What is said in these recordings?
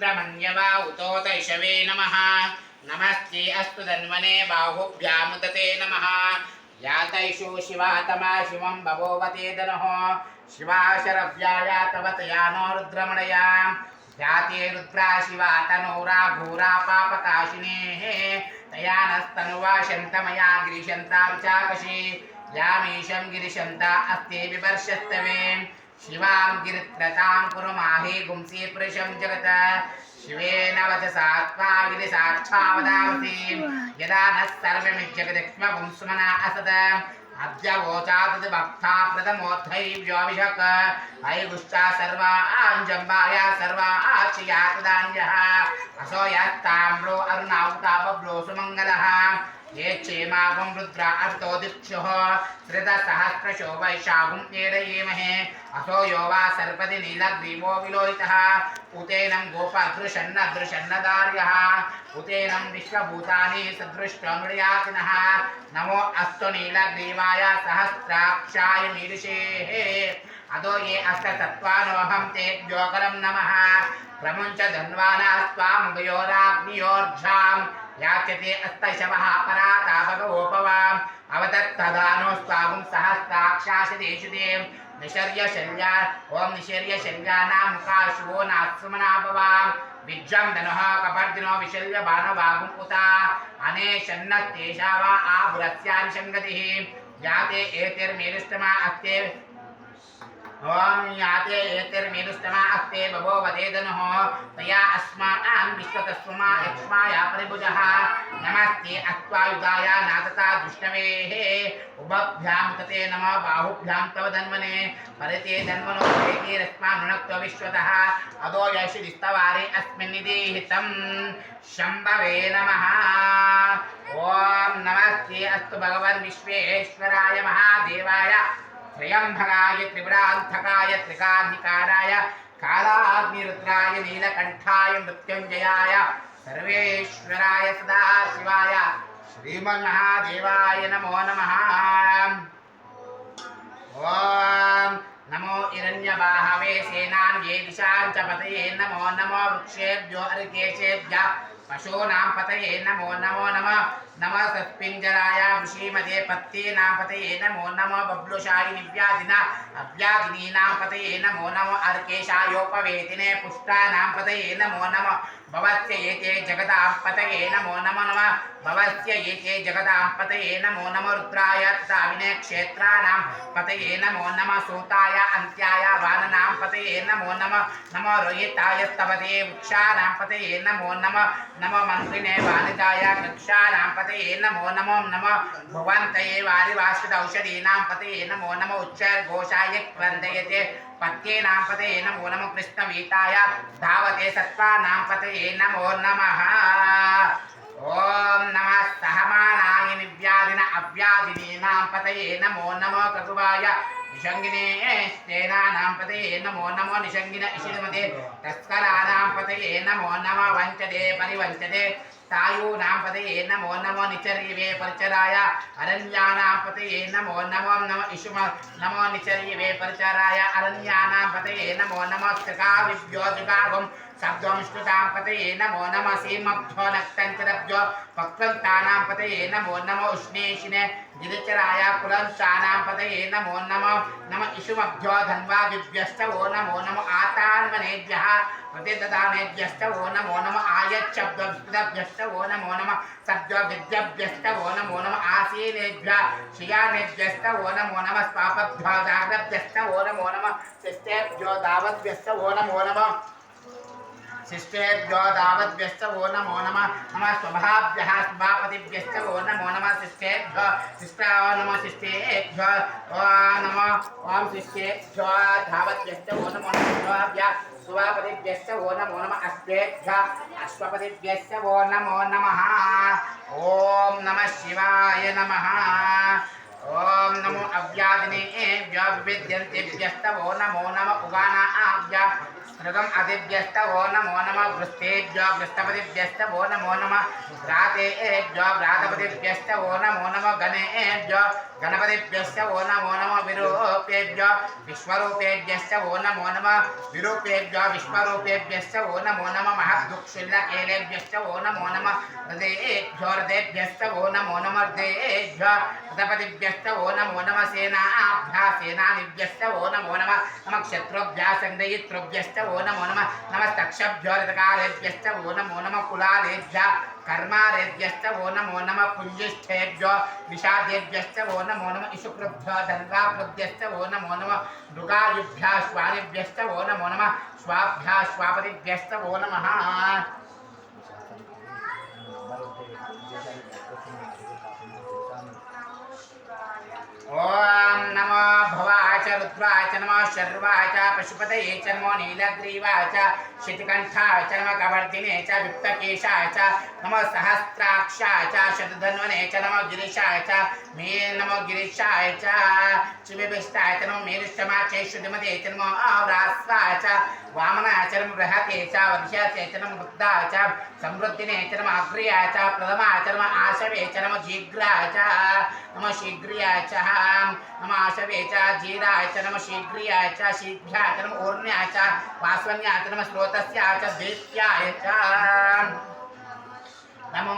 रुद्रमन्यवा उतोतैषवे नमः नमस्ते अस्तु धन्वने बाहुभ्यामुदते नमः यातैषो शिवातमा शिवं भवोवते दनः शिवाशरव्याया तव तयानो रुद्रमणया जाते रुद्रा शिवा तनोरा घोरा पापकाशिनेः तया नस्तनुवा शन्तमया गिरिशन्ता चाकशी यामीशं गिरिशन्ता अस्ते विवर्षस्तवे शिवां गिरित्रतां कुरुमाहे गुंसे पुरुषं जगत शिवेन वचसा त्वा गिरिसाक्षावदावसि यदा नः सर्वमिज्जगदक्ष्म पुंसुमना असद अद्यवोचातद् भक्ता प्रथमोत्थैव्योऽभिषक् हैगुश्चा सर्वा आञ्जम्बाया सर्वा आक्षया तदान्यः असो यस्ताम्रो अरुणावता बब्लो सुमङ्गलः ये क्षेमागुं रुद्रा अर्थो दिक्षुः श्रितसहस्रशो वैशाखुं एडयेमहे असो यो वा सर्पति नीलग्रीवो विलोहितः उतेनं गोपदृशन्नदृशन्नदार्यः उतेनं विश्वभूतानि सदृष्टमृयातिनः नमो अस्तु नीलग्रीवाय सहस्राक्षाय मीदुषेः अदो ये अष्टतत्त्वानोऽहं तेभ्योऽकरं नमः प्रमुञ्च धन्वानास्त्वामुभयोराग्नियोर्झाम् याचते अस्तशवः पराता भगवोपवाम् अवतत्तदानो स्वागुं सहस्राक्षाशदेशुते निशर्यशल्या ॐ निशर्यशल्यानां मुखाशुवो नात्समनाभवाम् विज्रं धनुः कपर्दिनो विशल्य बाणवागुम् उता अनेशन्नस्तेषा वा आभुरस्यानिशङ्गतिः याते एतिर्मेरुष्टमा अस्ते ओम याते एतिर्मेरुष्टमा अस्ते बभो वदेदनुः तया अस्माकं विश्वतस्मा यक्ष्माया परिभुजः नमस्ते अत्वायुधाय नातता दुष्टवेः उभभ्यां तते नमः बाहुभ्यां तव धन्वने परिते धन्वनो एतिरस्मान्नुक्तो विश्वतः अदो यशिस्तवारे अस्मिन्निदेहितं शम्भवे नमः ओम नमस्ते अस्तु भगवन् विश्वेश्वराय महादेवाय त्र्यंबकाय त्रिपुरांतकाय त्रिकाग्निकाराय कालाग्निरुद्राय नीलकंठाय मृत्युंजयाय सर्वेश्वराय सदाशिवाय श्रीमन्महादेवाय नमो नमः ओम नमो हिरण्यबाहवे सेनान्ये दिशां च पतये नमो नमो वृक्षेभ्यो अर्केशेभ्यः पशूनां पतये नमो नमो नमः नमः सत्पिञ्जराय वृषीमते पत्तीनां पतये नमो नमः बब्लुषाय निव्याधिना अव्याधिनीनां पतये नमो नमः अर्केशायोपवेतिने पुष्टानां पतये नमो नमः भवस्य एते जगतां पतये नमो नमो नमः भवस्य एते जगतां पतये नमो नमः रुद्राय ताविने क्षेत्राणां पतये नमो नमः सूताय अन्त्याय वाननां पतये नमो नमः नमो रोहिताय स्तवते वृक्षाणां पतये नमो नमः नमो मन्त्रिणे वानिताय वृक्षाणां पतये नमो नमो नमः भुवन्तये वारिवाश्रित औषधीनां पतये नमो नमः उच्चैर्घोषाय क्रन्दयते पत्येनां पतये नमो नमः कृष्णवीताय धावते सत्त्वानां पतये नमो नमः ओम नमः सहमानाय निव्याधिन अव्याधिनीनां पतये नमो नमः क्रतुवाय निषङ्गिने स्तेनानां पतये नमो नमो निषङ्गिन इषिमते तस्कराणां पतये नमो नमः वञ्चते परिवञ्चते तायूनां पतये नमो नमो निचर्यवे परिचराय अरण्यानां पतये नमो नमो नमः इषुम नमो निचर्यवे परिचराय अरण्यानां पतये नमो नमः त्रिकाविभ्यो जुगागुं शब्दों श्रुतां पतये नमो नमः सीमभ्यो नक्तञ्चरभ्यो पक्वन्तानां पतये नमो नमो उष्णेशिने गिरिचराय कुलंशानां पतये नमो नमः नमः इषुमभ्यो धन्वादिभ्यश्च वो नमो नमः आतान्वनेभ्यः प्रतिददानेभ्यश्च वो नमो नमः आयच्छब्दभ्यश्च वो नमो नमः शब्दविद्यभ्यश्च वो नमो नमः आसीनेभ्यः श्रियानेभ्यश्च वो नमो नमः स्वापभ्यो जाग्रभ्यश्च वो नमो नमः शिष्टेभ्यो दावद्भ्यश्च वो नमो नमः शिष्टेभ्यो दावद्भ्यश्च वो नमो नमः नमः स्वभाभ्यः स्वभापतिभ्यश्च वो नमो नमः शिष्टेभ्यो शिष्टाय नमः शिष्टेभ्यो नमः ओम शिष्टेभ्यो धावद्भ्यश्च वो नमो नमः स्वभाभ्यः स्वभापतिभ्यश्च वो नमो नमः अश्वेभ्यः अश्वपतिभ्यश्च वो नमो नमः ओम नमः शिवाय नमः ओम नमो अव्यादिनेभ्यो विविध्यन्तेभ्यश्च वो नमो नमः उगानाभ्यः मृगम अदिभ्यस्त वो नमो नमः गृस्तेभ्यो गृस्तपतिभ्यस्त वो नमो नमः घ्रातेभ्यो घ्रातपतिभ्यस्त वो नमो नमः गणेभ्यो गणपतिभ्यस्त वो नमो नमः विरूपेभ्यो विश्वरूपेभ्यस्त वो नमो नमः विरूपेभ्यो विश्वरूपेभ्यस्त वो नमो नमः महद्दुःखिल्लकेलेभ्यस्त वो नमो नमः हृदयेभ्यो हृदयेभ्यस्त वो नमो नमः हृदयेभ्यो हृदपतिभ्यस्त वो नमो नमः सेनाभ्यः सेनानिभ्यस्त वो नमो नमः नमः क्षत्रुभ्यः संग्रहीतृभ्यस्त वो नमो नमः नमस्तक्षभ्यो रथकारेभ्यश्च वो नमो नमः कुलालेभ्यः कर्मारेभ्यश्च वो नमो नमः पुञ्जिष्ठेभ्यो विषादेभ्यश्च वो नमो नमः इषुकृभ्यो धन्वाकृभ्यश्च वो नमो नमः मृगायुभ्यः श्वानेभ्यश्च वो नमो नमः श्वाभ्यः श्वापतिभ्यश्च वो नमः ओम नमो भवाय च रुद्राय च नमो शर्वाय च पशुपतये च नमो नीलग्रीवाय च शितिकण्ठाय च नमो कवर्दिने च विप्तकेशाय च नमो सहस्राक्षाय च शतधन्वने च नमो गिरीशाय च मे नमो गिरीशाय च चिविष्टाय च नमो मेरुष्टमाचे शुद्धिमते च नमो व्रास्वाय च वामनाय च नमो बृहते च वर्ष्याचे च नमो वृद्धाय च समृद्धिने च नमो अग्र्याय च प्रथमाय च नमो आशवे च नमो शीघ्राय च नमो शीघ्रियाय च नमो आशवे च जीराय च नमो शीघ्रियाय च शीघ्राय च नमो ऊर्ण्याय च वास्वन्याय च नमो स्रोतस्याय च दैत्याय च नमो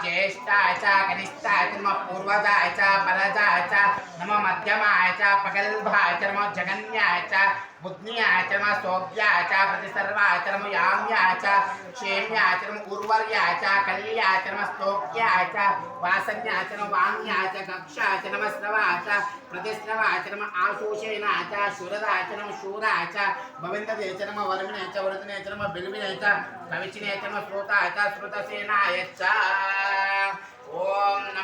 ज्येष्ठाय च कनिष्ठाय च नमो पूर्वजाय च परजाय च नमो मध्यमाय च पगल्भाय च नमो जगन्याय च बुद्ध्याय च नमो सौभ्याय च प्रतिसर्वाय च नमो याम्याय च क्षेम्याय च नमो उर्वर्याय च कल्याय च नमो स्तोक्याय च वासन्याय च नमो वाम्याय च कक्षाय च नमो स्रवाय च प्रतिस्रवाय च नमो आशोषेणाय च शूरदाय च नमो शूराय च भविन्दते च नमो वर्मिणे च वर्तने च नमो बिल्विने च कविचिने च नमो श्रोताय च श्रुतसेनाय च ओम नमः